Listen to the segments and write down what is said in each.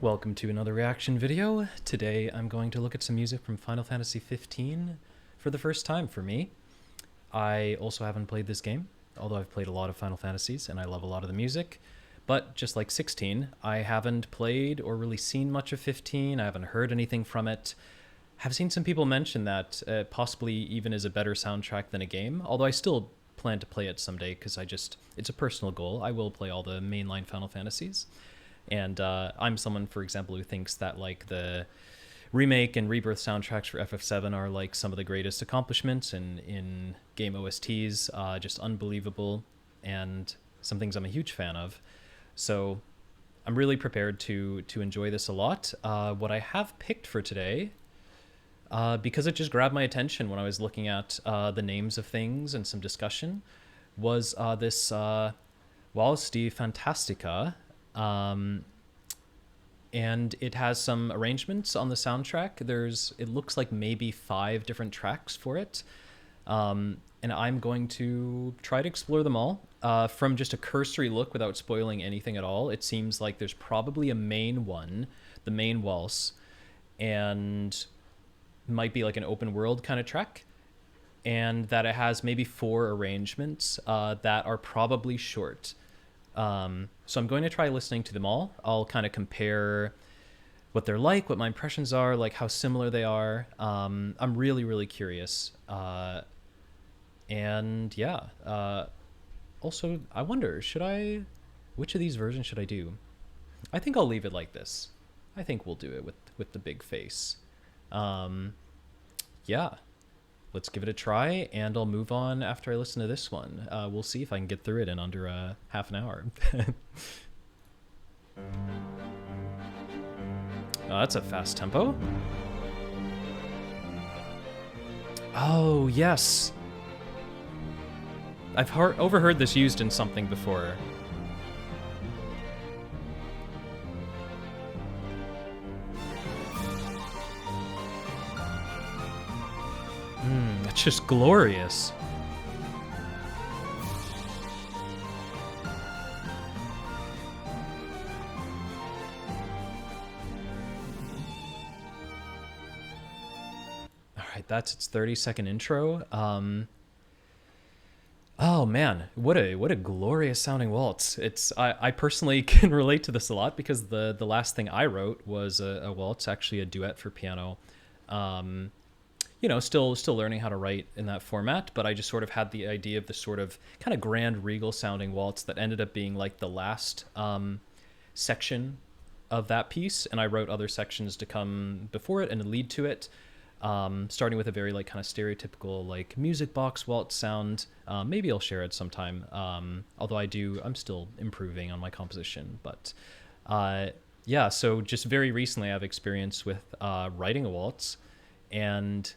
Welcome to another reaction video. Today I'm going to look at some music from Final Fantasy 15 for the first time for me. I also haven't played this game, although I've played a lot of Final Fantasies and I love a lot of the music. But just like 16, I haven't played or really seen much of 15. I haven't heard anything from it. Have seen some people mention that possibly even is a better soundtrack than a game, although I still plan to play it someday because it's a personal goal. I will play all the mainline Final Fantasies. And I'm someone, for example, who thinks that like the remake and rebirth soundtracks for FF7 are like some of the greatest accomplishments in game OSTs, just unbelievable, and some things I'm a huge fan of. So I'm really prepared to enjoy this a lot. What I have picked for today, because it just grabbed my attention when I was looking at the names of things and some discussion, was this Valse di Fantastica. And it has some arrangements on the soundtrack. It looks like maybe 5 different tracks for it. And I'm going to try to explore them all. From just a cursory look without spoiling anything at all, it seems like there's probably a main one, the main waltz, and might be like an open world kind of track. And that it has maybe 4 arrangements that are probably short. So I'm going to try listening to them all. I'll kind of compare what they're like, what my impressions are, like how similar they are. I'm really, really curious. And yeah, also I wonder, which of these versions should I do? I think I'll leave it like this. I think we'll do it with the big face. Yeah. Let's give it a try, and I'll move on after I listen to this one. We'll see if I can get through it in under half an hour. Oh, that's a fast tempo. Oh, yes. I've overheard this used in something before. It's just glorious. All right, that's its 30-second intro. Oh man, what a glorious sounding waltz. I personally can relate to this a lot because the last thing I wrote was a waltz, actually a duet for piano. You know, still learning how to write in that format, but I just sort of had the idea of the sort of kind of grand regal sounding waltz that ended up being like the last section of that piece, and I wrote other sections to come before it and lead to it, starting with a very like kind of stereotypical like music box waltz sound. Maybe I'll share it sometime, although I'm still improving on my composition, but yeah, so just very recently I've experience with writing a waltz, and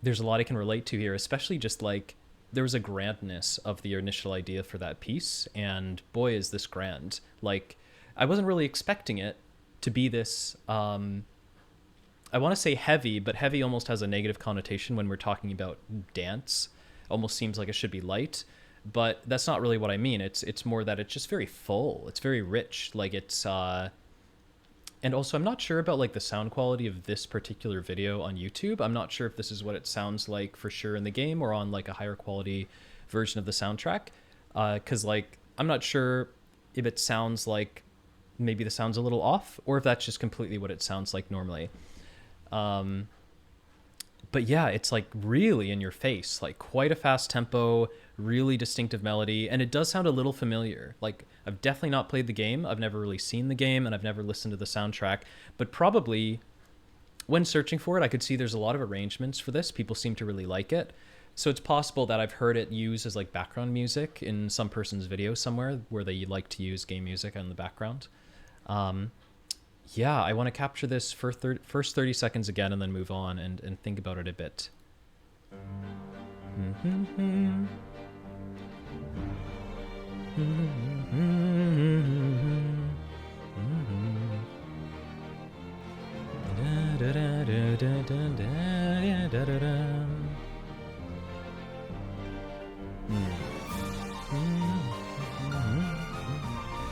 there's a lot I can relate to here, especially just like there was a grandness of the initial idea for that piece, and boy is this grand. Like I wasn't really expecting it to be this I want to say heavy, but heavy almost has a negative connotation when we're talking about dance. Almost seems like it should be light, but that's not really what I mean. It's more that it's just very full. It's very rich. Like it's and also, I'm not sure about like the sound quality of this particular video on YouTube. I'm not sure if this is what it sounds like for sure in the game or on like a higher quality version of the soundtrack. Because like, I'm not sure if it sounds like maybe the sound's a little off or if that's just completely what it sounds like normally. But yeah, it's like really in your face, like quite a fast tempo, really distinctive melody, and it does sound a little familiar. Like I've definitely not played the game, I've never really seen the game, and I've never listened to the soundtrack, but probably when searching for it, I could see there's a lot of arrangements for this. People seem to really like it. So it's possible that I've heard it used as like background music in some person's video somewhere where they like to use game music in the background. Yeah, I want to capture this for first 30 seconds again and then move on and think about it a bit.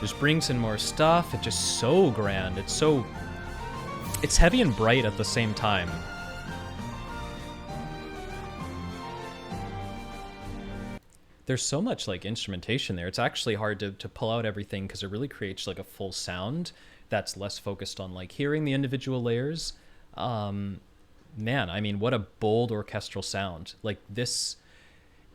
just brings in more stuff. It's just so grand. It's heavy and bright at the same time. There's so much like instrumentation there. It's actually hard to pull out everything because it really creates like a full sound that's less focused on like hearing the individual layers. Man, I mean, what a bold orchestral sound. Like this,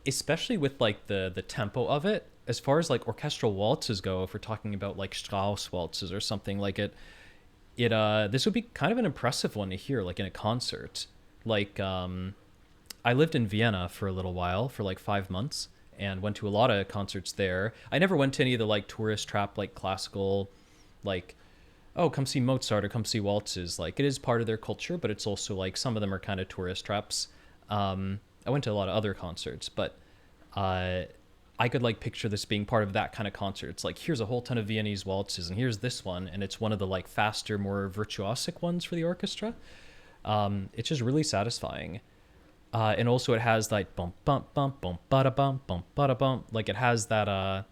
especially with like the tempo of it, as far as like orchestral waltzes go, if we're talking about like Strauss waltzes or something like this would be kind of an impressive one to hear like in a concert. Like, I lived in Vienna for a little while, for like 5 months, and went to a lot of concerts there. I never went to any of the like tourist trap, like classical, like, oh, come see Mozart or come see waltzes. Like, it is part of their culture, but it's also like some of them are kind of tourist traps. I went to a lot of other concerts, but I could like picture this being part of that kind of concert. It's like, here's a whole ton of Viennese waltzes, and here's this one, and it's one of the like faster, more virtuosic ones for the orchestra. It's just really satisfying. And also it has like bump bump bump bump bada bump bump bada bump. Like it has that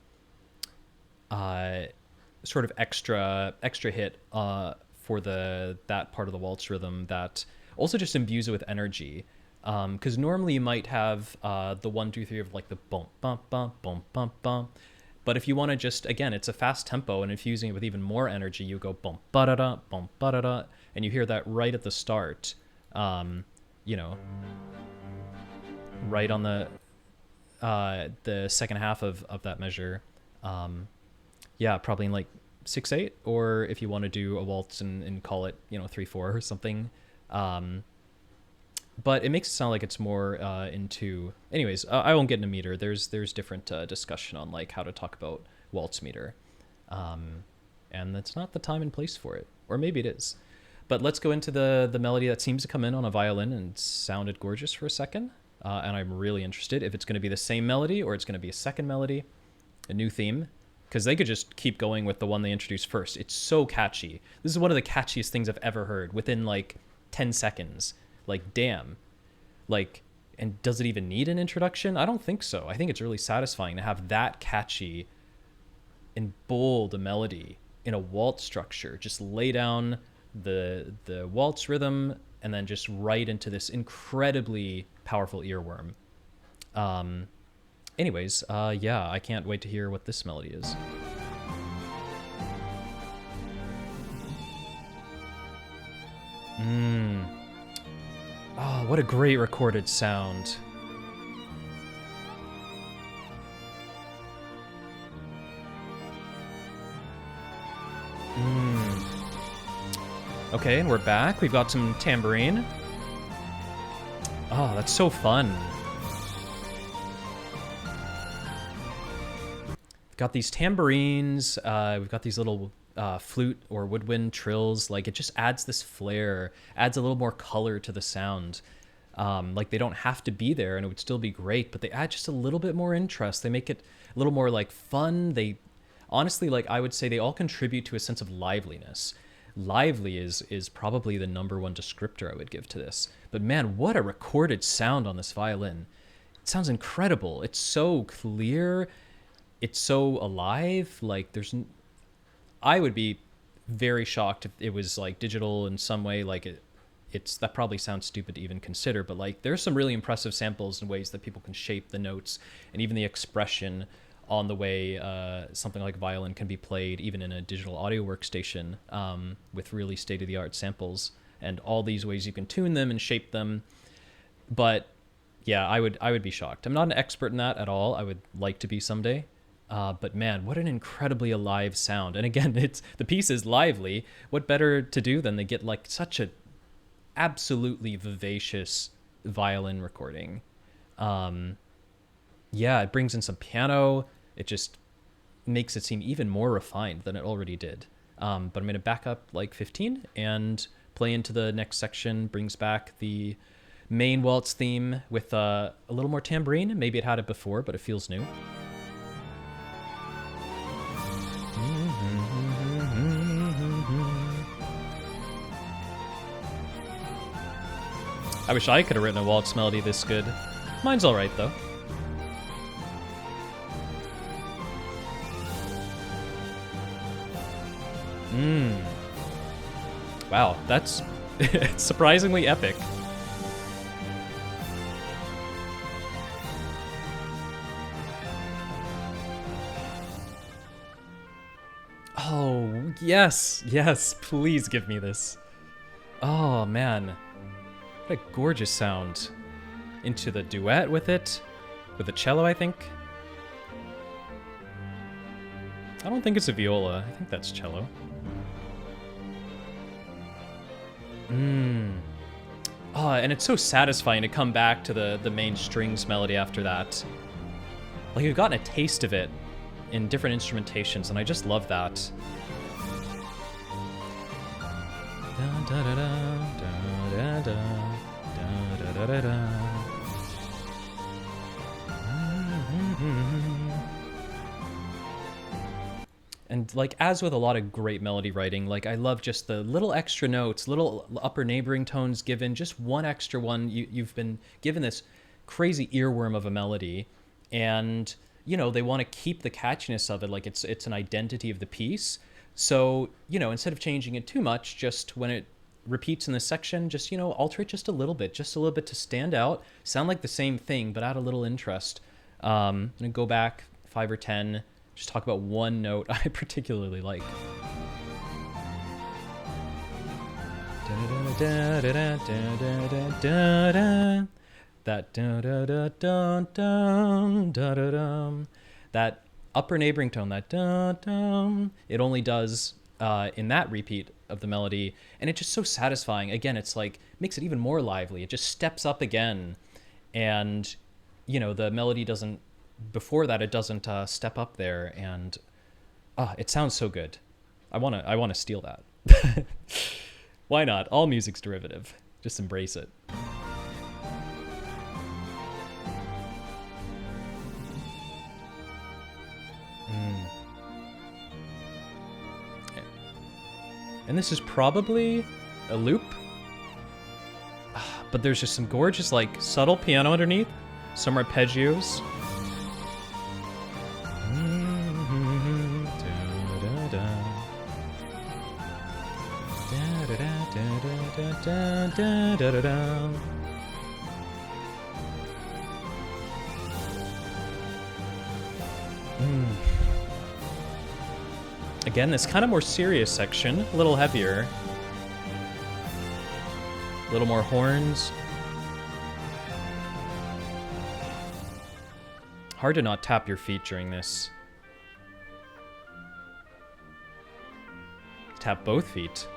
sort of extra hit for that part of the waltz rhythm that also just imbues it with energy. Because normally you might have the 1 2 3 of like the bump bump bump bump bump bump, but if you want to just, again, it's a fast tempo and infusing it with even more energy, you go bump ba da bump ba da, and you hear that right at the start. You know, right on the second half of that measure. Yeah, probably in like 6/8, or if you want to do a waltz and call it, 3/4 or something. But it makes it sound like it's more into. Anyways, I won't get into meter. There's different discussion on like how to talk about waltz meter, and that's not the time and place for it, or maybe it is. But let's go into the melody that seems to come in on a violin and sounded gorgeous for a second. And I'm really interested if it's going to be the same melody or it's going to be a second melody, a new theme, because they could just keep going with the one they introduced first. It's so catchy. This is one of the catchiest things I've ever heard within like 10 seconds. Like, damn. Like, and does it even need an introduction? I don't think so. I think it's really satisfying to have that catchy and bold a melody in a waltz structure. Just lay down the waltz rhythm and then just right into this incredibly powerful earworm. Anyways, yeah, I can't wait to hear what this melody is. Oh, what a great recorded sound. Okay, and we're back. We've got some tambourine. Oh, that's so fun. We've got these tambourines. We've got these little flute or woodwind trills. Like, it just adds this flair, adds a little more color to the sound. Like, they don't have to be there and it would still be great, but they add just a little bit more interest. They make it a little more like fun. They honestly, like, I would say they all contribute to a sense of liveliness. Lively is probably the #1 descriptor I would give to this. But man, what a recorded sound on this violin. It sounds incredible. It's so clear. It's so alive. Like, I would be very shocked if it was like digital in some way. Like, that probably sounds stupid to even consider, but like there's some really impressive samples and ways that people can shape the notes and even the expression on the way something like violin can be played even in a digital audio workstation, with really state-of-the-art samples and all these ways you can tune them and shape them. But yeah, I would be shocked. I'm not an expert in that at all. I would like to be someday. But man, what an incredibly alive sound. And again, the piece is lively. What better to do than to get like such a absolutely vivacious violin recording. Yeah, it brings in some piano. It just makes it seem even more refined than it already did. But I'm going to back up like 15 and play into the next section. Brings back the main waltz theme with a little more tambourine. Maybe it had it before, but it feels new. I wish I could have written a waltz melody this good. Mine's all right, though. Wow, that's surprisingly epic. Oh, yes, yes, please give me this. Oh, man. What a gorgeous sound. Into the duet with it. With the cello, I think. I don't think it's a viola. I think that's cello. Oh, and it's so satisfying to come back to the main strings melody after that. Like, you've gotten a taste of it in different instrumentations, and I just love that. And like, as with a lot of great melody writing, like I love just the little extra notes, little upper neighboring tones given, just one extra one. You've been given this crazy earworm of a melody, and you know they want to keep the catchiness of it, like it's an identity of the piece. So you know, instead of changing it too much, just when it repeats in this section, just you know, alter it just a little bit to stand out, sound like the same thing, but add a little interest. I'm gonna go back 5 or 10. Just talk about one note I particularly like. That upper neighboring tone, it only does in that repeat of the melody, and it's just so satisfying. Again, it's like makes it even more lively. It just steps up again, and you know the melody doesn't. Before that, it doesn't step up there, and it sounds so good. I wanna steal that. Why not? All music's derivative. Just embrace it. And this is probably a loop, but there's just some gorgeous, like, subtle piano underneath, some arpeggios. Again, this kind of more serious section, a little heavier. A little more horns. Hard to not tap your feet during this. Tap both feet.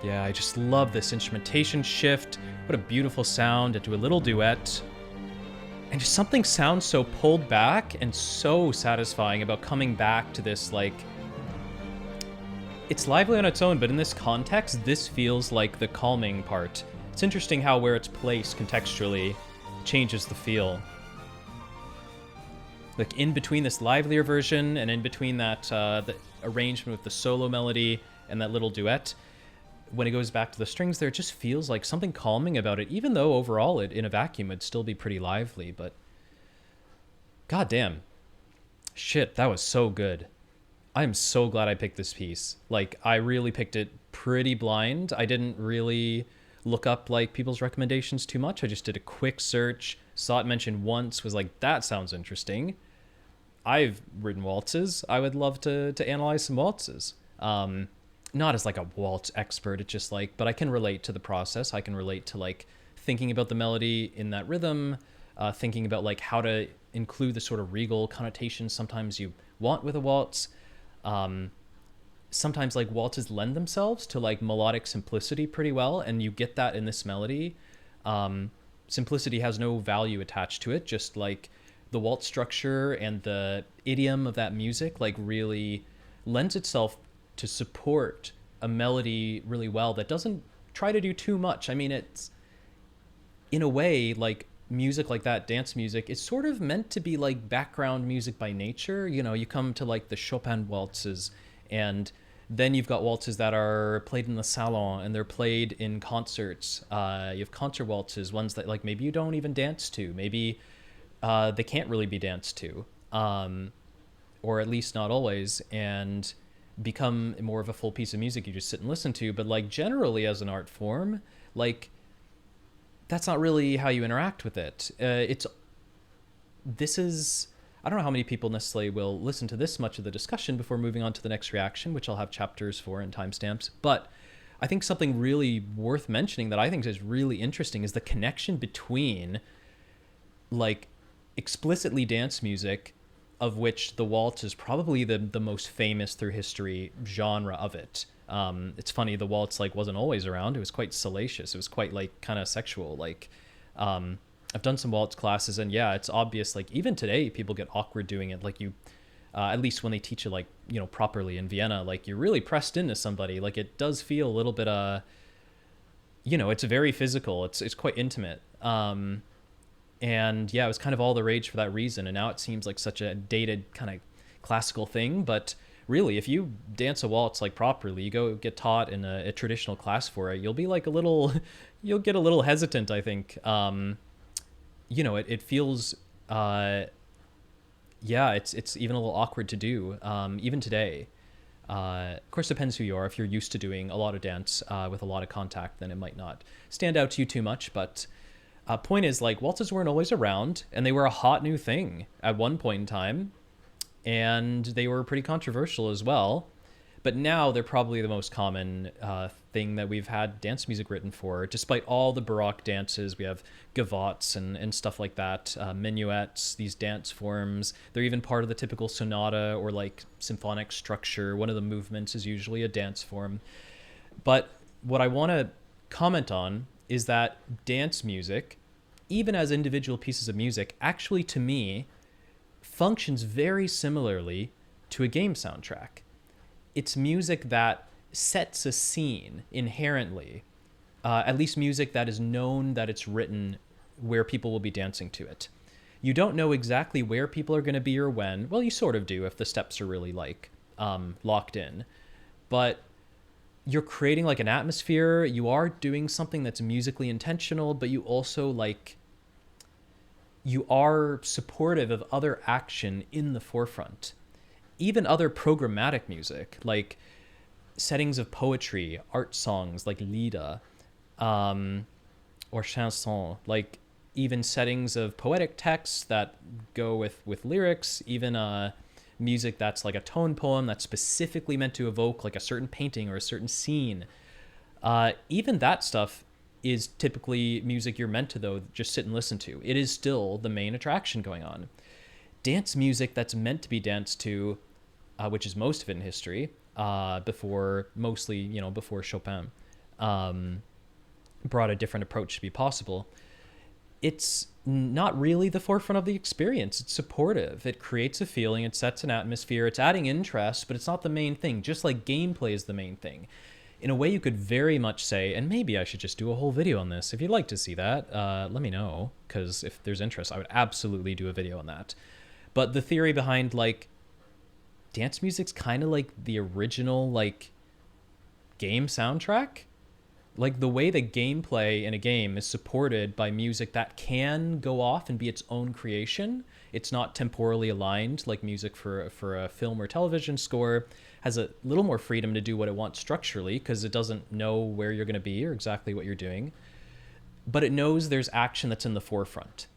Yeah, I just love this instrumentation shift. What a beautiful sound into a little duet. And just something sounds so pulled back and so satisfying about coming back to this, like... It's lively on its own, but in this context, this feels like the calming part. It's interesting how where it's placed contextually changes the feel. Like in between this livelier version and in between that the arrangement with the solo melody and that little duet, when it goes back to the strings there, it just feels like something calming about it, even though overall it, in a vacuum, it'd still be pretty lively, but... goddamn. Shit, that was so good. I'm so glad I picked this piece. Like, I really picked it pretty blind. I didn't really look up, like, people's recommendations too much. I just did a quick search, saw it mentioned once, was like, that sounds interesting. I've written waltzes. I would love to analyze some waltzes. Not as like a waltz expert, it's just like, but I can relate to the process. I can relate to like thinking about the melody in that rhythm, thinking about like how to include the sort of regal connotations sometimes you want with a waltz. Sometimes like waltzes lend themselves to like melodic simplicity pretty well, and you get that in this melody. Simplicity has no value attached to it, just like the waltz structure and the idiom of that music like really lends itself to support a melody really well that doesn't try to do too much. I mean, it's in a way like music like that, dance music, is sort of meant to be like background music by nature. You know, you come to like the Chopin waltzes, and then you've got waltzes that are played in the salon and they're played in concerts. You have concert waltzes, ones that like maybe you don't even dance to. Maybe they can't really be danced to, or at least not always, and become more of a full piece of music you just sit and listen to. But like generally as an art form, like that's not really how you interact with it. This is, I don't know how many people necessarily will listen to this much of the discussion before moving on to the next reaction, which I'll have chapters for and timestamps. But I think something really worth mentioning that I think is really interesting is the connection between like explicitly dance music, of which the waltz is probably the most famous through history genre of it. It's funny, the waltz like wasn't always around. It was quite salacious. It was quite like kind of sexual. Like I've done some waltz classes, and yeah, it's obvious. Like even today, people get awkward doing it. Like you, at least when they teach it like properly in Vienna, like you're really pressed into somebody. Like it does feel a little bit it's very physical. It's quite intimate. And yeah, it was kind of all the rage for that reason. And now it seems like such a dated kind of classical thing. But really, if you dance a waltz like properly, you go get taught in a traditional class for it, you'll be like you'll get a little hesitant, I think. It feels, it's even a little awkward to do, even today. Of course, depends who you are. If you're used to doing a lot of dance with a lot of contact, then it might not stand out to you too much. But point is, like, waltzes weren't always around, and they were a hot new thing at one point in time, and they were pretty controversial as well. But now they're probably the most common thing that we've had dance music written for. Despite all the Baroque dances, we have gavottes and stuff like that, minuets, these dance forms. They're even part of the typical sonata or like symphonic structure. One of the movements is usually a dance form. But what I want to comment on is that dance music, even as individual pieces of music, actually to me functions very similarly to a game soundtrack. It's music that sets a scene inherently, at least music that is known that it's written where people will be dancing to it. You don't know exactly where people are going to be or when. Well, you sort of do if the steps are really like locked in. But you're creating like an atmosphere. You are doing something that's musically intentional, but you also you are supportive of other action in the forefront. Even other programmatic music, like settings of poetry, art songs like Lieder, or chanson, like even settings of poetic texts that go with lyrics, even music that's like a tone poem that's specifically meant to evoke like a certain painting or a certain scene. Even that stuff is typically music you're meant to, though, just sit and listen to. It is still the main attraction going on. Dance music that's meant to be danced to, which is most of it in history, before Chopin brought a different approach to be possible. It's not really the forefront of the experience. It's supportive. It creates a feeling. It sets an atmosphere. It's adding interest, but it's not the main thing, just like gameplay is the main thing. In a way, you could very much say, and maybe I should just do a whole video on this. If you'd like to see that, let me know, because if there's interest, I would absolutely do a video on that. But the theory behind, like, dance music's kind of like the original, like, game soundtrack. Like, the way the gameplay in a game is supported by music that can go off and be its own creation. It's not temporally aligned like music for a film or television score. Has a little more freedom to do what it wants structurally because it doesn't know where you're going to be or exactly what you're doing. But it knows there's action that's in the forefront.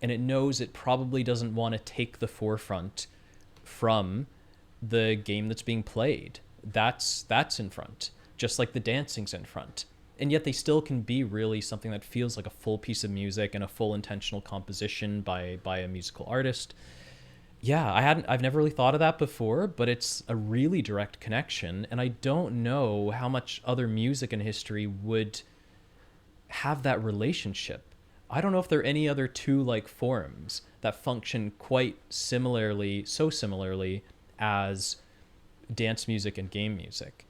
And it knows it probably doesn't want to take the forefront from the game that's being played. That's in front, just like the dancing's in front. And yet they still can be really something that feels like a full piece of music and a full intentional composition by a musical artist. Yeah, I've never really thought of that before, but it's a really direct connection, and I don't know how much other music in history would have that relationship. I don't know if there are any other two like forms that function quite similarly, so similarly as dance music and game music.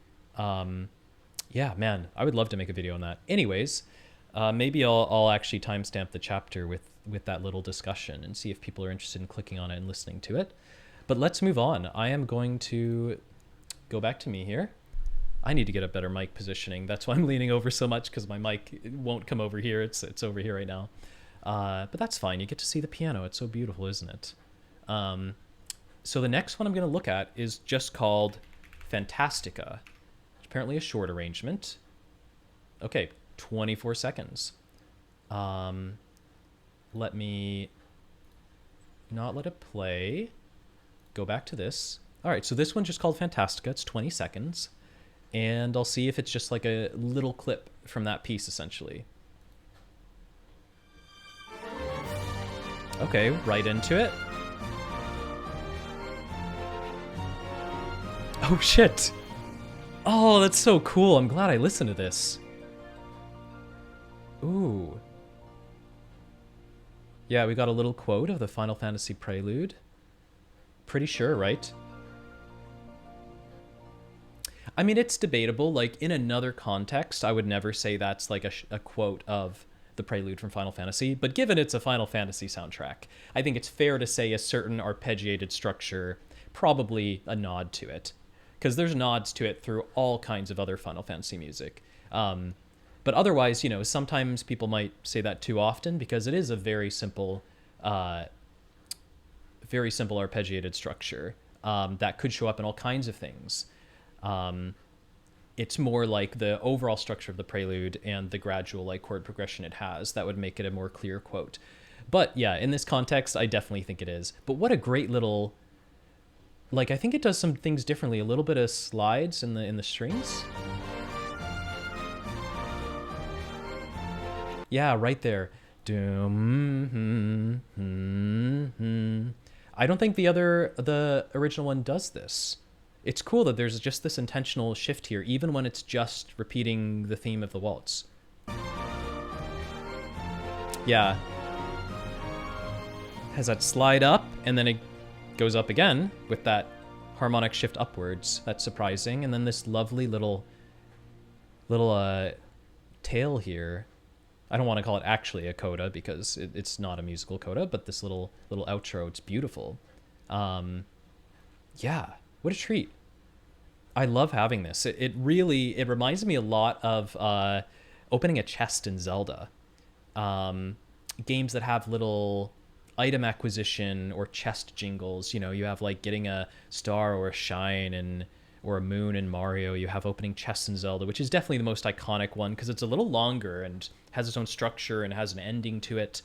Yeah, man, I would love to make a video on that. Anyways, maybe I'll actually timestamp the chapter with that little discussion and see if people are interested in clicking on it and listening to it. But let's move on. I am going to go back to me here. I need to get a better mic positioning. That's why I'm leaning over so much, because my mic won't come over here. It's over here right now. But that's fine. You get to see the piano. It's so beautiful, isn't it? So the next one I'm going to look at is just called Fantastica. It's apparently a short arrangement. Okay, 24 seconds. Let me not let it play. Go back to this. All right, so this one's just called Fantastica. It's 20 seconds. And I'll see if it's just like a little clip from that piece, essentially. Okay, right into it. Oh, shit. Oh, that's so cool. I'm glad I listened to this. Ooh. Yeah, we got a little quote of the Final Fantasy Prelude. Pretty sure, right? I mean, it's debatable. Like, in another context, I would never say that's like a quote of the Prelude from Final Fantasy. But given it's a Final Fantasy soundtrack, I think it's fair to say a certain arpeggiated structure, probably a nod to it. Because there's nods to it through all kinds of other Final Fantasy music. But otherwise, you know, sometimes people might say that too often because it is a very simple arpeggiated structure that could show up in all kinds of things. It's more like the overall structure of the prelude and the gradual like chord progression it has that would make it a more clear quote. But yeah, in this context, I definitely think it is. But what a great little, like, I think it does some things differently. A little bit of slides in the strings. Yeah, right there. I don't think the original one does this. It's cool that there's just this intentional shift here, even when it's just repeating the theme of the waltz. Yeah. Has that slide up, and then it goes up again with that harmonic shift upwards. That's surprising. And then this lovely little tail here. I don't want to call it actually a coda because it's not a musical coda, but this little outro, it's beautiful. Yeah, what a treat. I love having this. It reminds me a lot of opening a chest in Zelda. Games that have little item acquisition or chest jingles. You know, you have like getting a star or a shine or a moon in Mario. You have opening chests in Zelda, which is definitely the most iconic one because it's a little longer and has its own structure and has an ending to it.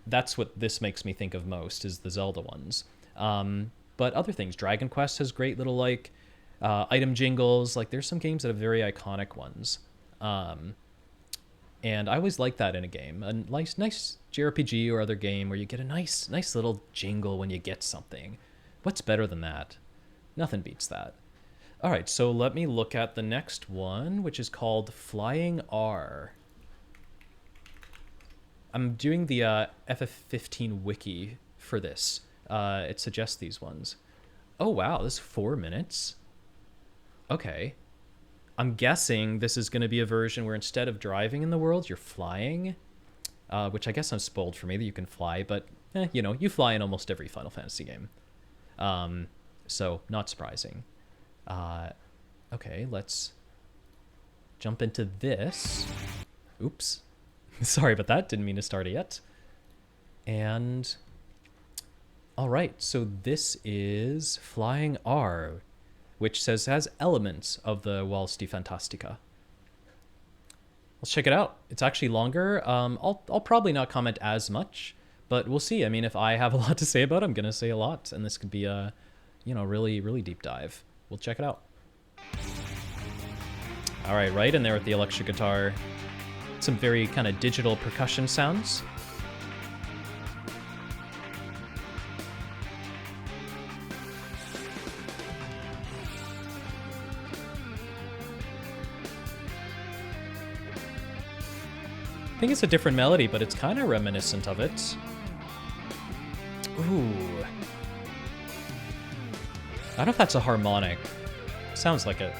That's what this makes me think of most, is the Zelda ones. But other things, Dragon Quest has great little like item jingles. Like there's some games that have very iconic ones. And I always like that in a game. A nice JRPG or other game where you get a nice little jingle when you get something. What's better than that? Nothing beats that. All right, so let me look at the next one, which is called Flying R. I'm doing the FF15 wiki for this. It suggests these ones. Oh, wow, this is 4 minutes. Okay. I'm guessing this is going to be a version where instead of driving in the world, you're flying. Which I guess I'm spoiled for me that you can fly, but, you know, you fly in almost every Final Fantasy game. So, not surprising. Okay, let's jump into this. Oops. Sorry about that. Didn't mean to start it yet. And all right, so this is Flying R, which has elements of the Valse di Fantastica. Let's check it out. It's actually longer. I'll probably not comment as much, but we'll see. I mean, if I have a lot to say about it, I'm gonna say a lot, and this could be a, you know, really deep dive. We'll check it out. All right, right in there with the electric guitar. Some very kind of digital percussion sounds. I think it's a different melody, but it's kind of reminiscent of it. Ooh. I don't know if that's a harmonic. Sounds like it.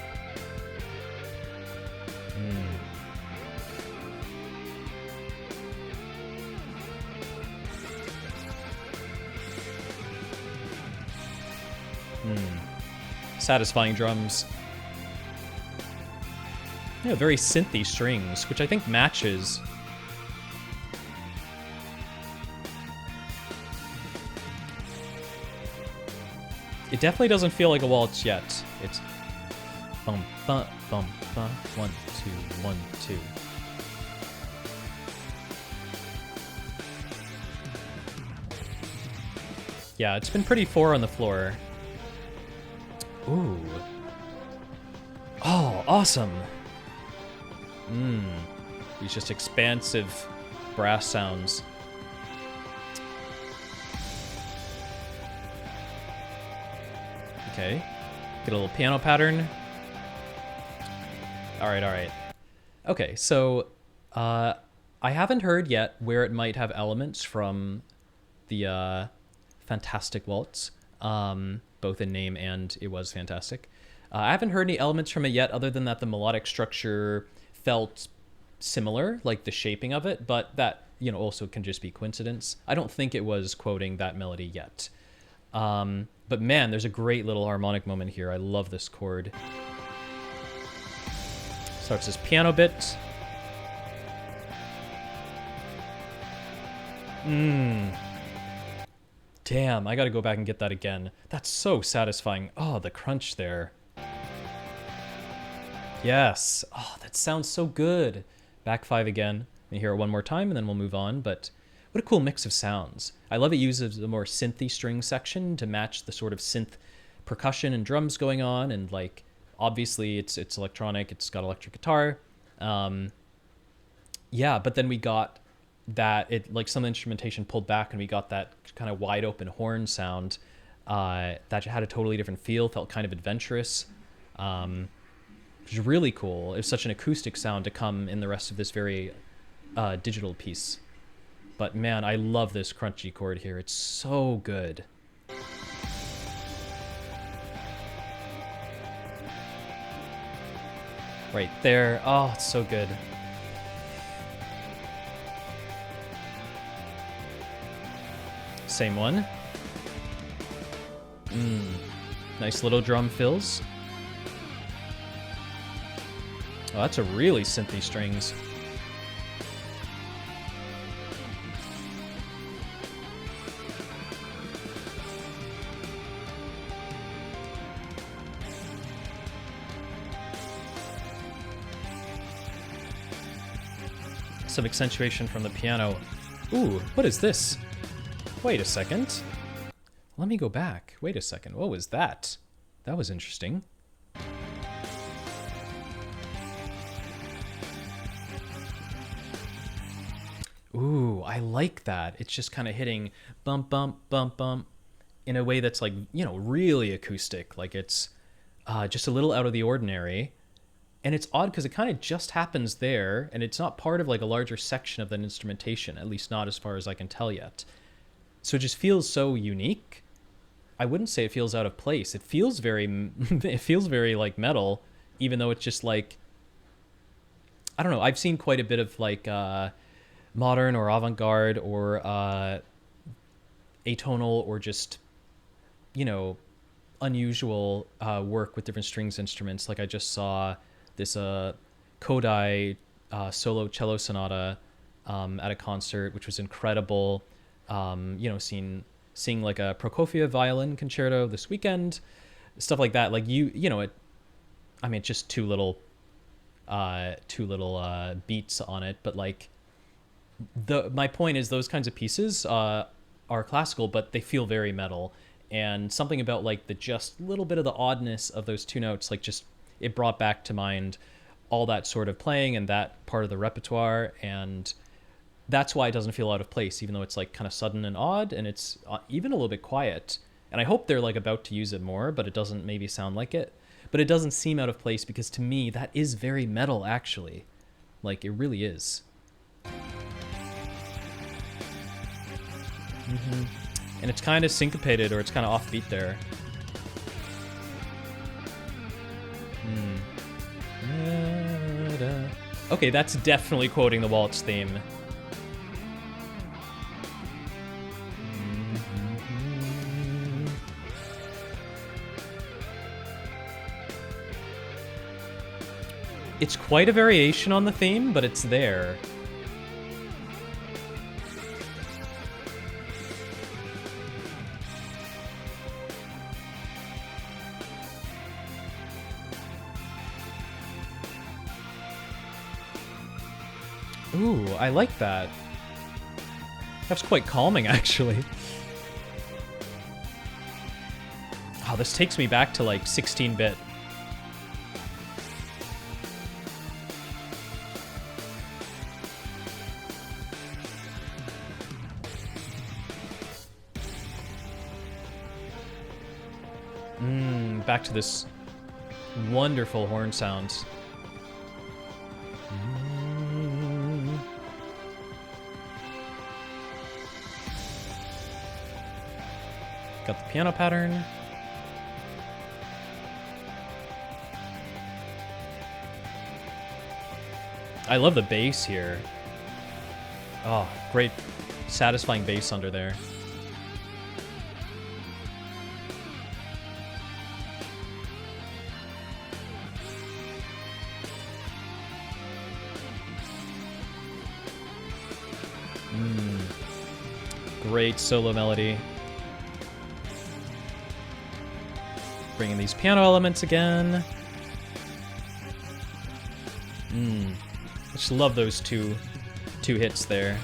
Satisfying drums. Yeah, very synthy strings, which I think matches. It definitely doesn't feel like a waltz yet. It's bum bum bum bum 1 2 1 2. Yeah, it's been pretty 4 on the floor. Ooh. Oh, awesome. These just expansive brass sounds. Okay. Get a little piano pattern. All right. Okay, so I haven't heard yet where it might have elements from the Fantastic Waltz, both in name and it was fantastic. I haven't heard any elements from it yet other than that the melodic structure felt similar, like the shaping of it, but that, you know, also can just be coincidence. I don't think it was quoting that melody yet. But man, there's a great little harmonic moment here. I love this chord. Starts this piano bit. Damn, I gotta go back and get that again. That's so satisfying. Oh, the crunch there. Yes. Oh, that sounds so good. Back 5 again. You hear it one more time and then we'll move on, but what a cool mix of sounds. I love it uses a more synthy string section to match the sort of synth percussion and drums going on, and like obviously it's electronic, it's got electric guitar. Yeah, but then we got that like some instrumentation pulled back and we got that kind of wide open horn sound that had a totally different feel, felt kind of adventurous. Which is really cool. It was such an acoustic sound to come in the rest of this very digital piece. But man, I love this crunchy chord here. It's so good. Right there. Oh, it's so good. Same one. Nice little drum fills. Oh, that's a really synthy strings. Some accentuation from the piano. Ooh, what is this? Wait a second. Let me go back. Wait a second. What was that? That was interesting. Ooh, I like that. It's just kind of hitting bump, bump, bump, bump in a way that's like, you know, really acoustic. Like it's just a little out of the ordinary. And it's odd because it kind of just happens there, and it's not part of like a larger section of that instrumentation, at least not as far as I can tell yet. So it just feels so unique. I wouldn't say it feels out of place. It feels very like metal, even though it's just like, I don't know. I've seen quite a bit of like modern or avant-garde or atonal or just, you know, unusual work with different strings instruments. Like I just saw this Kodai solo cello sonata at a concert, which was incredible. You know, seeing like a Prokofiev violin concerto this weekend, stuff like that. Like you know, I mean, just two little beats on it, but like my point is those kinds of pieces are classical, but they feel very metal, and something about like the just little bit of the oddness of those two notes, like just it brought back to mind all that sort of playing and that part of the repertoire, and that's why it doesn't feel out of place, even though it's like kind of sudden and odd, and it's even a little bit quiet. And I hope they're like about to use it more, but it doesn't maybe sound like it. But it doesn't seem out of place because to me that is very metal, actually. Like it really is. And it's kind of syncopated, or it's kind of offbeat there. Okay, that's definitely quoting the Waltz theme. It's quite a variation on the theme, but it's there. Ooh, I like that. That's quite calming, actually. Oh, this takes me back to like 16-bit. Back to this wonderful horn sound. Got the piano pattern. I love the bass here. Oh, great satisfying bass under there. Great solo melody. Bringing these piano elements again. I just love those two hits there.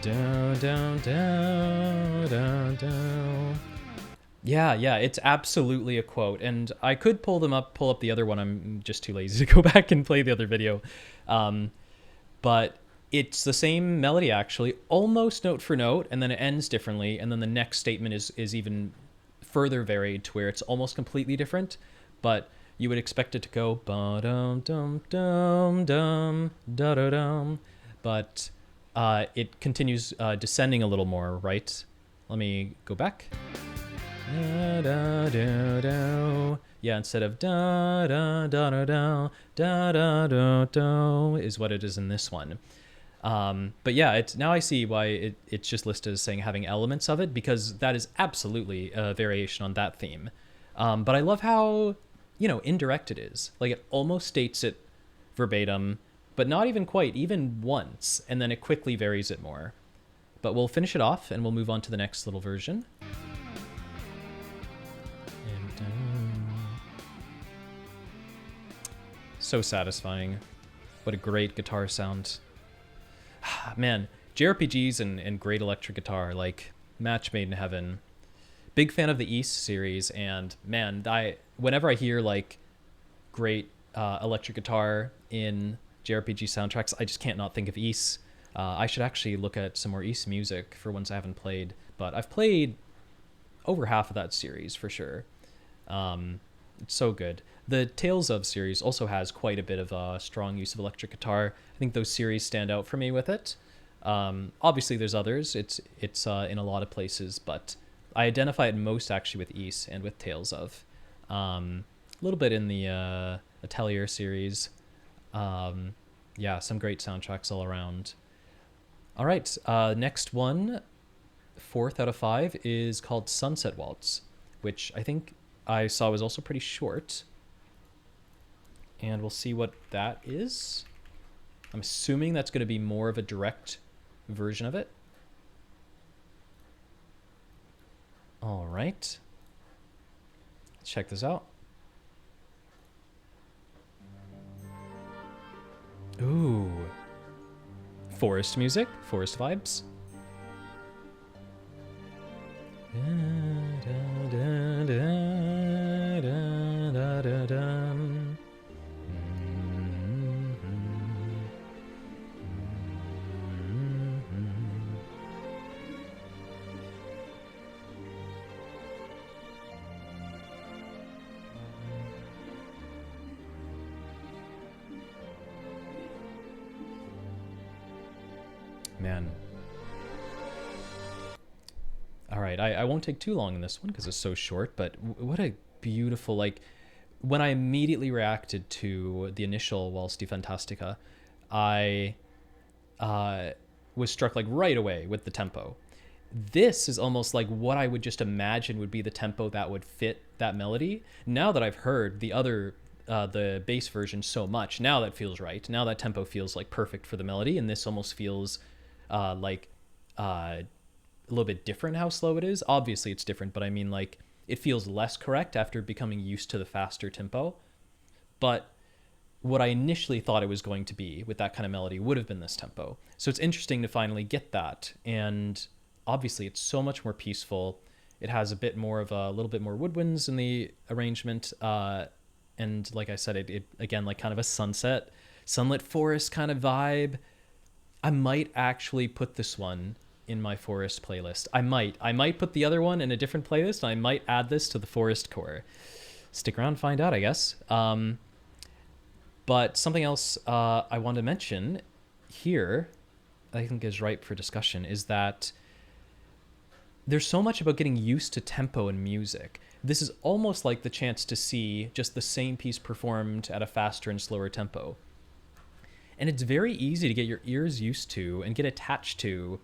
Down, down, down, down, down. Yeah, it's absolutely a quote, and I could pull up the other one. I'm just too lazy to go back and play the other video. But it's the same melody, actually, almost note for note, and then it ends differently, and then the next statement is even further varied to where it's almost completely different, but you would expect it to go ba-dum-dum-dum-dum, da-da-dum, but it continues descending a little more, right? Let me go back. Da-da-da-da. Yeah, instead of da-da-da-da-da, da-da-da-da is what it is in this one. But yeah, now I see why it's just listed as saying having elements of it, because that is absolutely a variation on that theme. But I love how, indirect it is. Like, it almost states it verbatim, but not even quite, even once, and then it quickly varies it more. But we'll finish it off, and we'll move on to the next little version. So satisfying. What a great guitar sound. Man, JRPGs and great electric guitar, like, match made in heaven. Big fan of the East series, and man, whenever I hear like great electric guitar in JRPG soundtracks, I just can't not think of East. I should actually look at some more East music for ones I haven't played, but I've played over half of that series for sure. It's so good. The Tales of series also has quite a bit of strong use of electric guitar. I think those series stand out for me with it. Obviously, there's others. It's in a lot of places, but I identify it most actually with Ys and with Tales of. A little bit in the Atelier series. Yeah, some great soundtracks all around. All right, next one, 4th out of 5, is called Sunset Waltz, which I think I saw was also pretty short. And we'll see what that is. I'm assuming that's going to be more of a direct version of it. All right. Let's check this out. Ooh. Forest music, forest vibes. Man. All right, I won't take too long in this one because it's so short, but what a beautiful, like, when I immediately reacted to the initial Valse di Fantastica, I was struck like right away with the tempo. This is almost like what I would just imagine would be the tempo that would fit that melody. Now that I've heard the bass version so much, now that feels right. Now that tempo feels like perfect for the melody, and this almost feels like a little bit different how slow it is. Obviously it's different, but I mean, like, it feels less correct after becoming used to the faster tempo. But what I initially thought it was going to be with that kind of melody would have been this tempo. So it's interesting to finally get that. And obviously it's so much more peaceful. It has a bit more of a little bit more woodwinds in the arrangement. And like I said, it again, like kind of a sunlit forest kind of vibe. I might actually put this one in my forest playlist. I might put the other one in a different playlist. And I might add this to the forest core. Stick around and find out, I guess. But something else I want to mention here, I think is ripe for discussion, is that there's so much about getting used to tempo in music. This is almost like the chance to see just the same piece performed at a faster and slower tempo. And it's very easy to get your ears used to and get attached to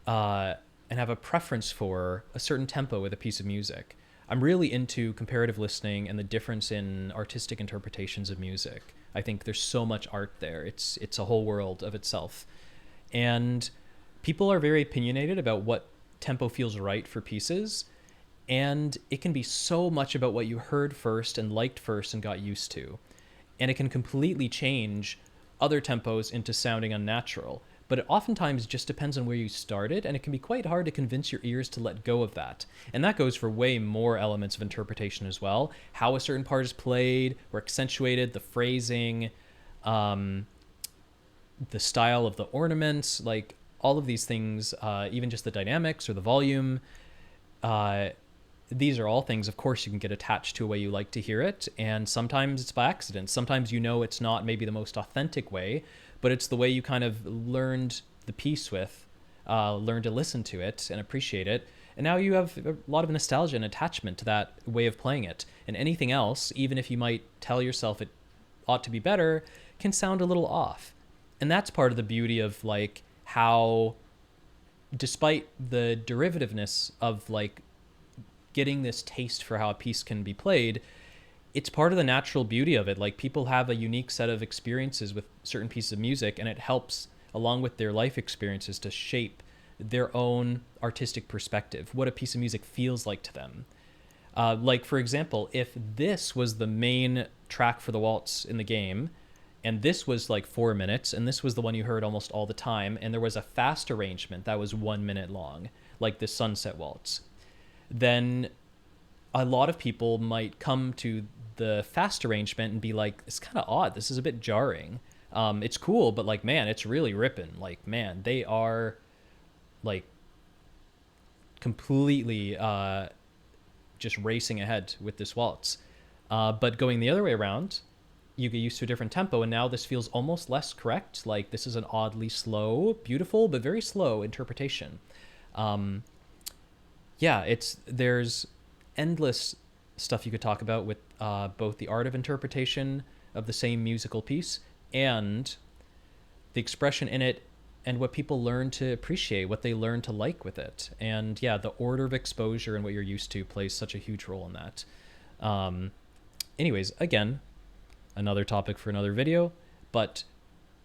and have a preference for a certain tempo with a piece of music. I'm really into comparative listening and the difference in artistic interpretations of music. I think there's so much art there. It's a whole world of itself. And people are very opinionated about what tempo feels right for pieces. And it can be so much about what you heard first and liked first and got used to. And it can completely change other tempos into sounding unnatural. But it oftentimes just depends on where you started, and it can be quite hard to convince your ears to let go of that. And that goes for way more elements of interpretation as well. How a certain part is played or accentuated, the phrasing, the style of the ornaments, like all of these things, even just the dynamics or the volume. These are all things, of course, you can get attached to a way you like to hear it. And sometimes it's by accident. Sometimes you know it's not maybe the most authentic way, but it's the way you kind of learned the piece with, learned to listen to it and appreciate it. And now you have a lot of nostalgia and attachment to that way of playing it. And anything else, even if you might tell yourself it ought to be better, can sound a little off. And that's part of the beauty of like how, despite the derivativeness of like getting this taste for how a piece can be played, it's part of the natural beauty of it. Like people have a unique set of experiences with certain pieces of music, and it helps along with their life experiences to shape their own artistic perspective, what a piece of music feels like to them. Like for example, if this was the main track for the waltz in the game, and this was like 4 minutes, and this was the one you heard almost all the time, and there was a fast arrangement that was 1 minute long, like the Sunset Waltz, then a lot of people might come to the fast arrangement and be like, it's kind of odd. This is a bit jarring. It's cool, but like, man, it's really ripping. Like, man, they are like completely just racing ahead with this waltz. But going the other way around, you get used to a different tempo, and now this feels almost less correct. Like this is an oddly slow, beautiful, but very slow interpretation. There's endless stuff you could talk about with both the art of interpretation of the same musical piece and the expression in it and what people learn to appreciate, what they learn to like with it. And yeah, the order of exposure and what you're used to plays such a huge role in that. Anyways, again, another topic for another video, but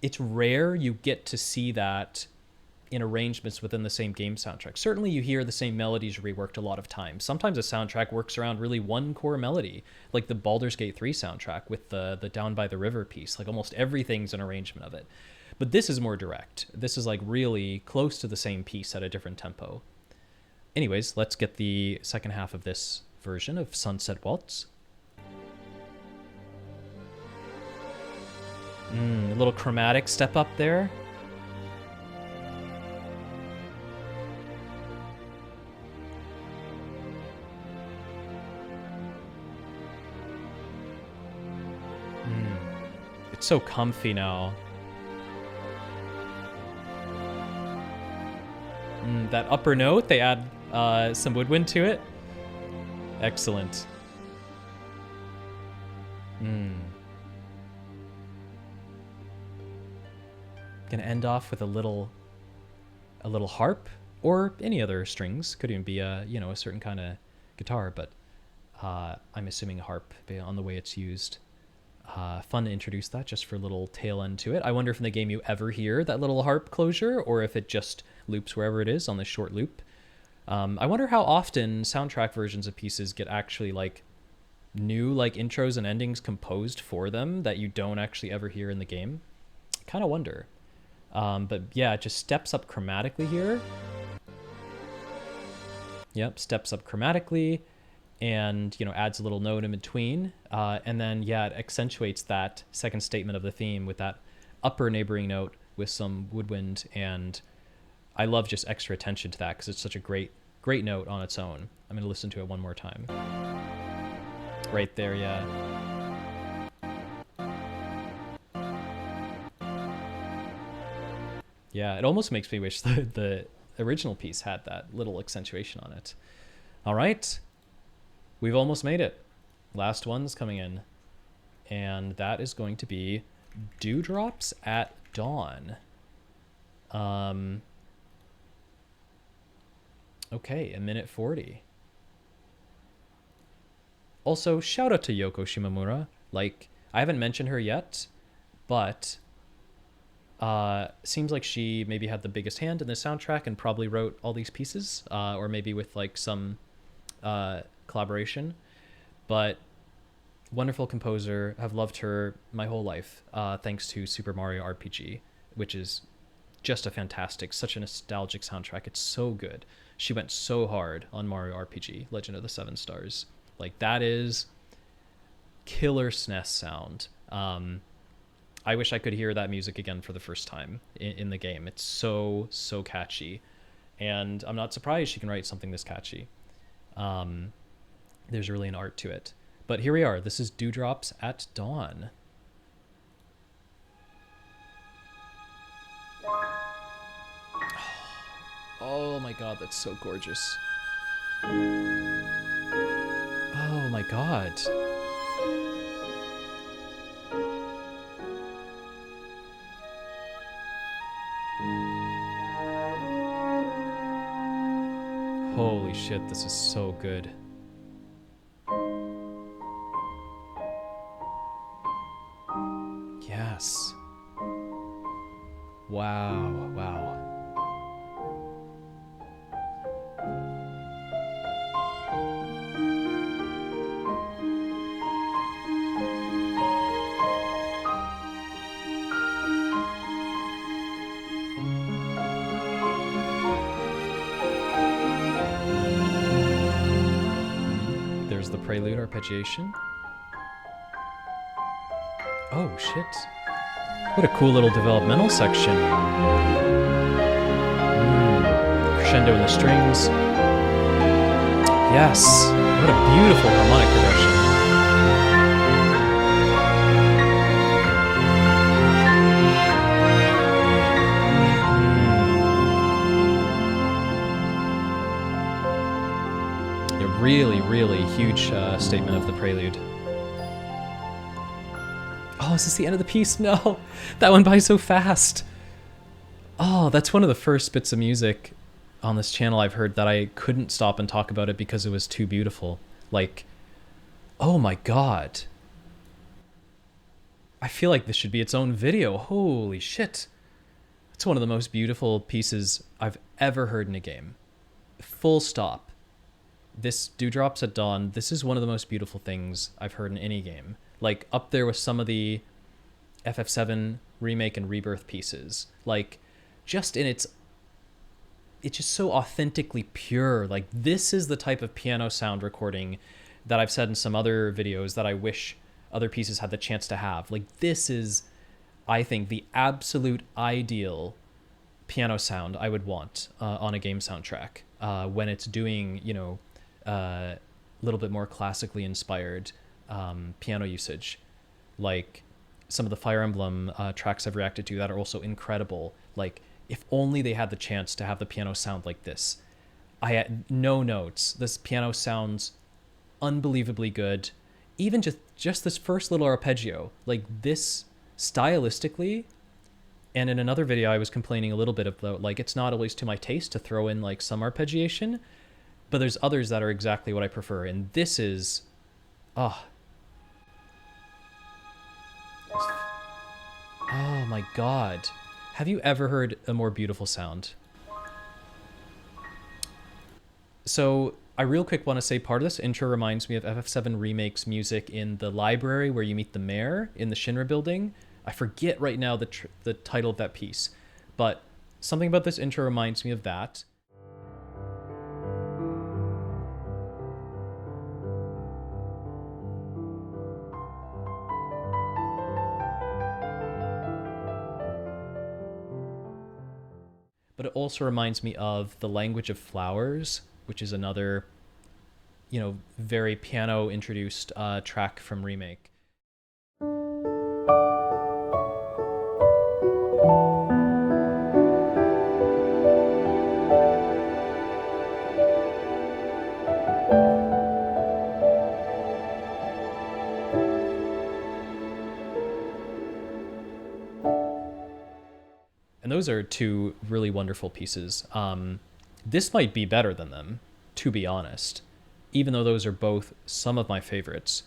it's rare you get to see that in arrangements within the same game soundtrack. Certainly you hear the same melodies reworked a lot of times. Sometimes a soundtrack works around really one core melody, like the Baldur's Gate 3 soundtrack with the Down by the River piece. Like almost everything's an arrangement of it. But this is more direct. This is like really close to the same piece at a different tempo. Anyways, let's get the second half of this version of Sunset Waltz. A little chromatic step up there. It's so comfy now. That upper note, they add some woodwind to it. Excellent. Gonna end off with a little harp or any other strings. Could even be a certain kind of guitar, but I'm assuming a harp on the way it's used. Fun to introduce that just for a little tail end to it. I wonder if in the game you ever hear that little harp closure or if it just loops wherever it is on this short loop. I wonder how often soundtrack versions of pieces get actually like new like intros and endings composed for them that you don't actually ever hear in the game. I kind of wonder. But yeah, it just steps up chromatically here. Yep, steps up chromatically, and adds a little note in between, and then yeah, it accentuates that second statement of the theme with that upper neighboring note with some woodwind, and I love just extra attention to that because it's such a great note on its own. I'm gonna listen to it one more time. Right there, yeah. Yeah, it almost makes me wish the original piece had that little accentuation on it. All right, we've almost made it. Last one's coming in, and that is going to be Dewdrops at Dawn. Okay, 1:40. Also, shout out to Yoko Shimomura. Like, I haven't mentioned her yet, but seems like she maybe had the biggest hand in the soundtrack and probably wrote all these pieces, or maybe with like some collaboration. But wonderful composer. I've loved her my whole life, thanks to Super Mario RPG, which is just a fantastic, such a nostalgic soundtrack. It's so good. She went so hard on Mario RPG, Legend of the Seven Stars. Like, that is killer SNES sound. I wish I could hear that music again for the first time in the game. It's so catchy, and I'm not surprised she can write something this catchy. There's really an art to it. But here we are. This is Dewdrops at Dawn. Oh my god, that's so gorgeous. Oh my god. Holy shit, this is so good. Yes. Wow, wow. There's the prelude arpeggiation. Oh shit. What a cool little developmental section. Crescendo in the strings. Yes. What a beautiful harmonic progression. A really huge statement of the prelude. Oh, is this the end of the piece? No, that went by so fast. Oh, that's one of the first bits of music on this channel I've heard that I couldn't stop and talk about it because it was too beautiful. Like, oh my god. I feel like this should be its own video. Holy shit. It's one of the most beautiful pieces I've ever heard in a game. Full stop. This Dewdrops at Dawn, this is one of the most beautiful things I've heard in any game. Like, up there with some of the FF7 Remake and Rebirth pieces. Like, just in it's just so authentically pure. Like, this is the type of piano sound recording that I've said in some other videos that I wish other pieces had the chance to have. Like, this is, I think, the absolute ideal piano sound I would want on a game soundtrack when it's doing, a little bit more classically inspired piano usage. Like some of the Fire Emblem tracks I've reacted to that are also incredible. Like, if only they had the chance to have the piano sound like this. I had no notes. This piano sounds unbelievably good. Even just this first little arpeggio, like this stylistically. And in another video, I was complaining a little bit of like, it's not always to my taste to throw in like some arpeggiation, but there's others that are exactly what I prefer. And this is, oh my god. Have you ever heard a more beautiful sound? So I real quick want to say part of this intro reminds me of FF7 Remake's music in the library where you meet the mayor in the Shinra building. I forget right now the title of that piece, but something about this intro reminds me of that. But it also reminds me of The Language of Flowers, which is another, very piano introduced track from Remake. And those are two really wonderful pieces. This might be better than them, to be honest, even though those are both some of my favorites.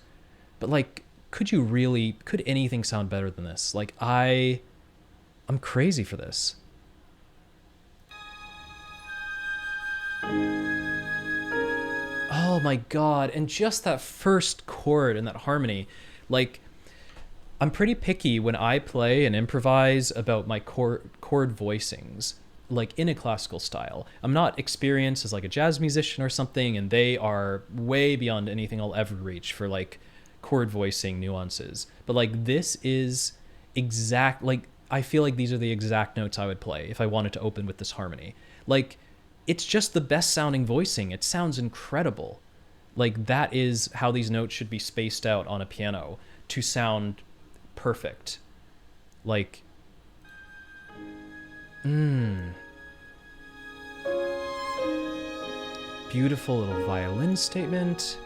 But like, could anything sound better than this? Like, I'm crazy for this. Oh my God. And just that first chord and that harmony, like, I'm pretty picky when I play and improvise about my chord voicings, like in a classical style. I'm not experienced as like a jazz musician or something, and they are way beyond anything I'll ever reach for like chord voicing nuances. But like this is like I feel like these are the exact notes I would play if I wanted to open with this harmony. Like it's just the best sounding voicing. It sounds incredible. Like that is how these notes should be spaced out on a piano to sound perfect. Like beautiful little violin statement.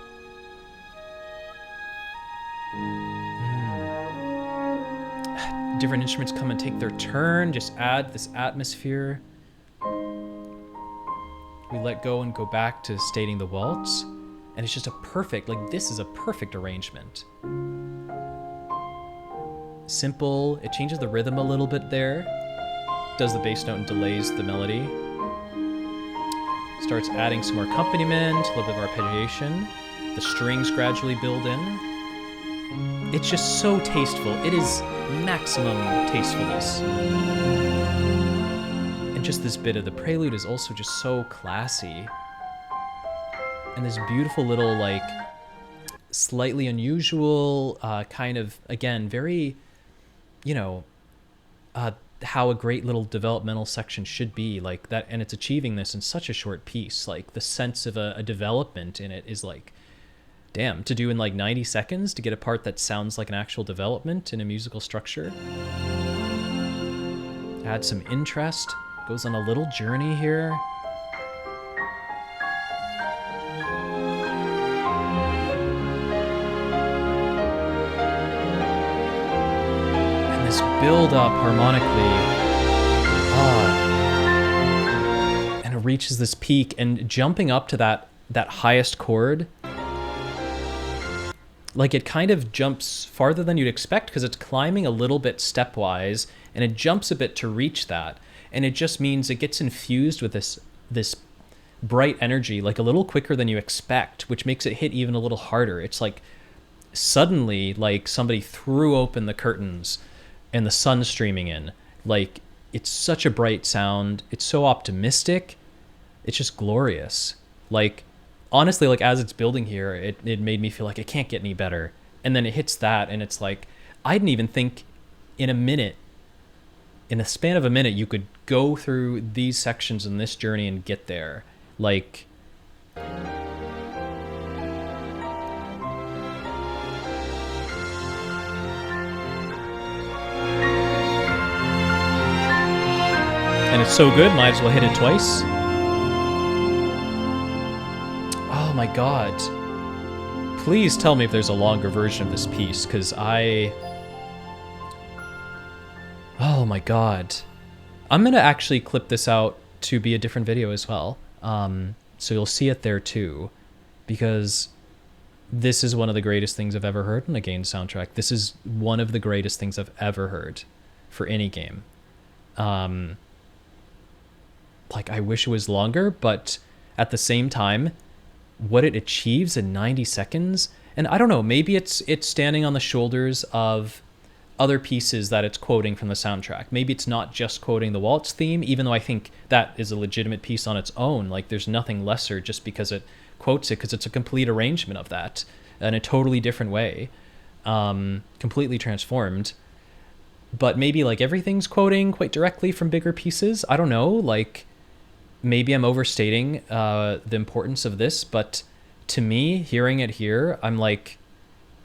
Different instruments come and take their turn, just add this atmosphere. We let go and go back to stating the waltz, and it's just this is a perfect arrangement. Simple, it changes the rhythm a little bit there, does the bass note and delays the melody, starts adding some more accompaniment, a little bit of arpeggiation, the strings gradually build in. It's just so tasteful. It is maximum tastefulness. And just this bit of the prelude is also just so classy. And this beautiful little, like, slightly unusual, kind of, again, very, how a great little developmental section should be, like that, and it's achieving this in such a short piece. Like the sense of a development in it is like, damn, to do in like 90 seconds to get a part that sounds like an actual development in a musical structure. Add some interest, goes on a little journey here. Build up harmonically, and it reaches this peak, and jumping up to that highest chord, like it kind of jumps farther than you'd expect because it's climbing a little bit stepwise, and it jumps a bit to reach that, and it just means it gets infused with this bright energy, like a little quicker than you expect, which makes it hit even a little harder. It's like suddenly like somebody threw open the curtains and the sun streaming in. Like, it's such a bright sound. It's so optimistic. It's just glorious. Like, honestly, like as it's building here, it made me feel like it can't get any better. And then it hits that, and it's like, I didn't even think in a span of a minute, you could go through these sections in this journey and get there. Like, and it's so good, might as well hit it twice. Oh my God. Please tell me if there's a longer version of this piece, because oh my God. I'm going to actually clip this out to be a different video as well. So you'll see it there too, because this is one of the greatest things I've ever heard in a game soundtrack. This is one of the greatest things I've ever heard for any game. Like, I wish it was longer, but at the same time, what it achieves in 90 seconds. And I don't know, maybe it's standing on the shoulders of other pieces that it's quoting from the soundtrack. Maybe it's not just quoting the Waltz theme, even though I think that is a legitimate piece on its own. Like, there's nothing lesser just because it quotes it, because it's a complete arrangement of that in a totally different way, completely transformed. But maybe like everything's quoting quite directly from bigger pieces. I don't know, like maybe I'm overstating the importance of this, but to me, hearing it here, I'm like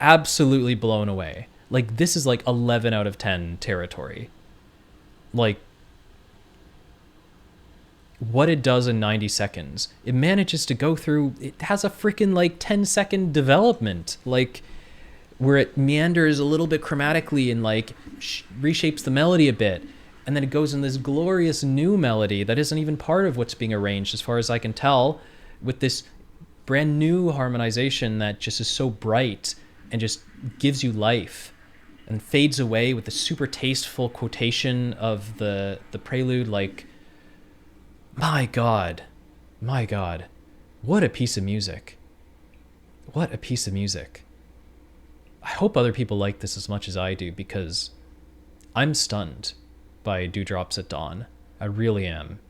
absolutely blown away. Like, this is like 11 out of 10 territory. Like, what it does in 90 seconds, it manages to go through, it has a freaking like 10-second development, like where it meanders a little bit chromatically and like reshapes the melody a bit. And then it goes in this glorious new melody that isn't even part of what's being arranged, as far as I can tell, with this brand new harmonization that just is so bright and just gives you life, and fades away with the super tasteful quotation of the prelude. Like, my God, what a piece of music. What a piece of music. I hope other people like this as much as I do, because I'm stunned by Dewdrops at Dawn. I really am.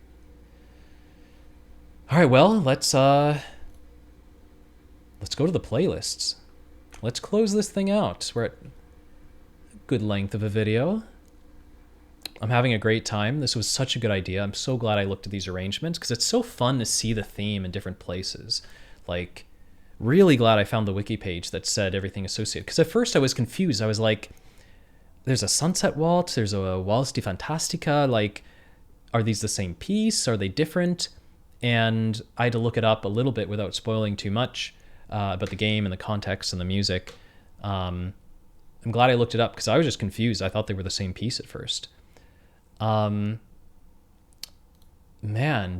All right, well, let's go to the playlists. Let's close this thing out. We're at a good length of a video. I'm having a great time. This was such a good idea. I'm so glad I looked at these arrangements, because it's so fun to see the theme in different places. Like, really glad I found the wiki page that said everything associated. Because at first I was confused. I was like, there's a Sunset Waltz, there's a Valse di Fantastica. Like, are these the same piece? Are they different? And I had to look it up a little bit without spoiling too much about the game and the context and the music. I'm glad I looked it up, because I was just confused. I thought they were the same piece at first. Man,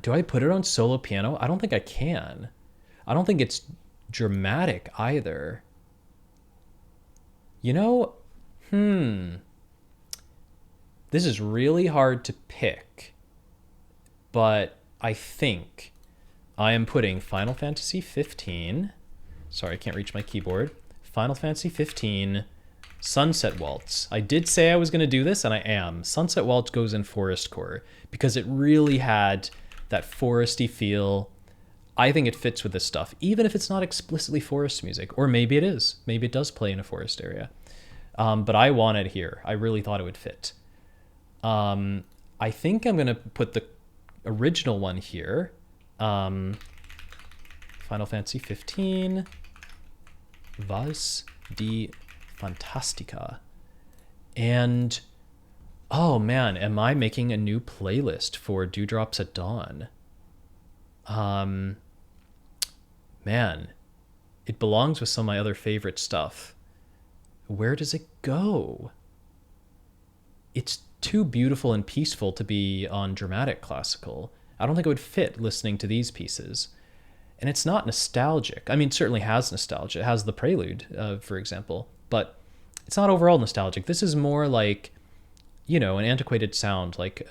do I put it on solo piano? I don't think I can. I don't think it's dramatic either. You know, this is really hard to pick, but I think I am putting Final Fantasy 15. Sorry, I can't reach my keyboard. Final Fantasy 15 Sunset Waltz. I did say I was going to do this, and I am. Sunset Waltz goes in Forest Core because it really had that foresty feel. I think it fits with this stuff, even if it's not explicitly forest music. Or maybe it is. Maybe it does play in a forest area. But I want it here. I really thought it would fit. I think I'm going to put the original one here. Final Fantasy 15 Valse di Fantastica. And oh man, am I making a new playlist for Dewdrops at Dawn? Man, it belongs with some of my other favorite stuff. Where does it go? It's too beautiful and peaceful to be on dramatic classical. I don't think it would fit listening to these pieces. And it's not nostalgic. I mean, it certainly has nostalgia. It has the prelude, for example, but it's not overall nostalgic. This is more like, you know, an antiquated sound, like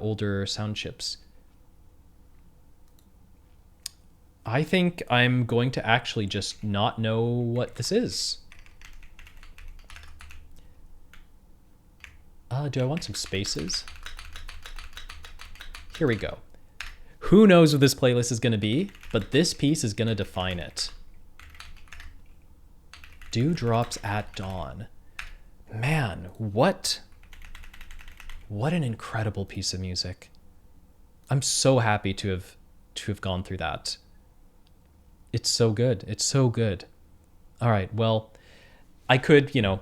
older sound chips. I think I'm going to actually just not know what this is. Do I want some spaces? Here we go. Who knows what this playlist is going to be, but this piece is going to define it. Dewdrops at Dawn. Man, what an incredible piece of music. I'm so happy to have gone through that. It's so good. It's so good. All right, well, I could, you know,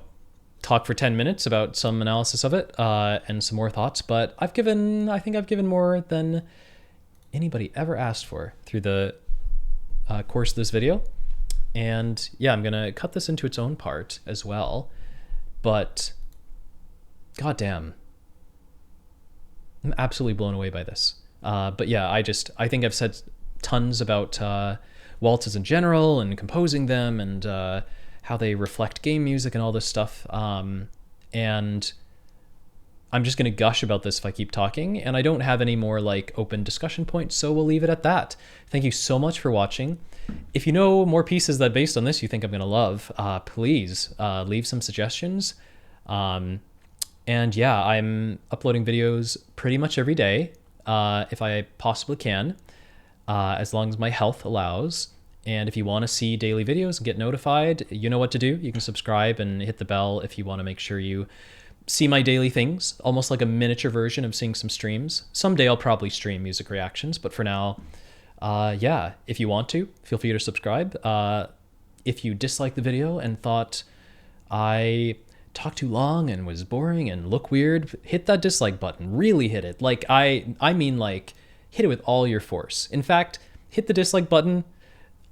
talk for 10 minutes about some analysis of it and some more thoughts, but I think I've given more than anybody ever asked for through the course of this video. And yeah, I'm gonna cut this into its own part as well, but goddamn, I'm absolutely blown away by this. But yeah, I think I've said tons about waltzes in general and composing them and how they reflect game music and all this stuff. And I'm just going to gush about this if I keep talking, and I don't have any more like open discussion points, so we'll leave it at that. Thank you so much for watching. If you know more pieces that based on this you think I'm going to love, please leave some suggestions. And yeah, I'm uploading videos pretty much every day, if I possibly can, as long as my health allows. And if you want to see daily videos and get notified, you know what to do. You can subscribe and hit the bell if you want to make sure you see my daily things, almost like a miniature version of seeing some streams. Someday I'll probably stream music reactions, but for now, yeah, if you want to, feel free to subscribe. If you disliked the video and thought I talked too long and was boring and look weird, hit that dislike button. Really hit it. Like, I mean, like, hit it with all your force. In fact, hit the dislike button,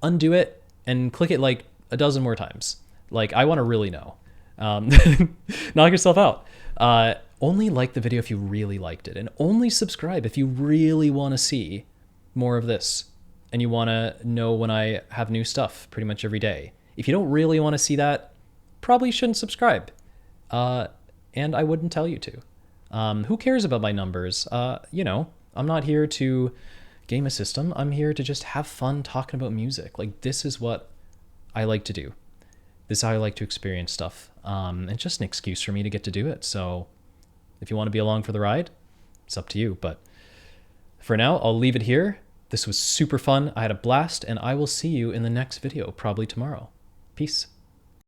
undo it, and click it like a dozen more times. Like, I want to really know. Knock yourself out. Only like the video if you really liked it, and only subscribe if you really want to see more of this and you want to know when I have new stuff pretty much every day. If you don't really want to see that, probably shouldn't subscribe. And I wouldn't tell you to. Who cares about my numbers? You know, I'm not here to game a system. I'm here to just have fun talking about music. Like, this is what I like to do. This is how I like to experience stuff. It's just an excuse for me to get to do it. So if you want to be along for the ride, it's up to you. But for now, I'll leave it here. This was super fun. I had a blast, and I will see you in the next video, probably tomorrow. Peace.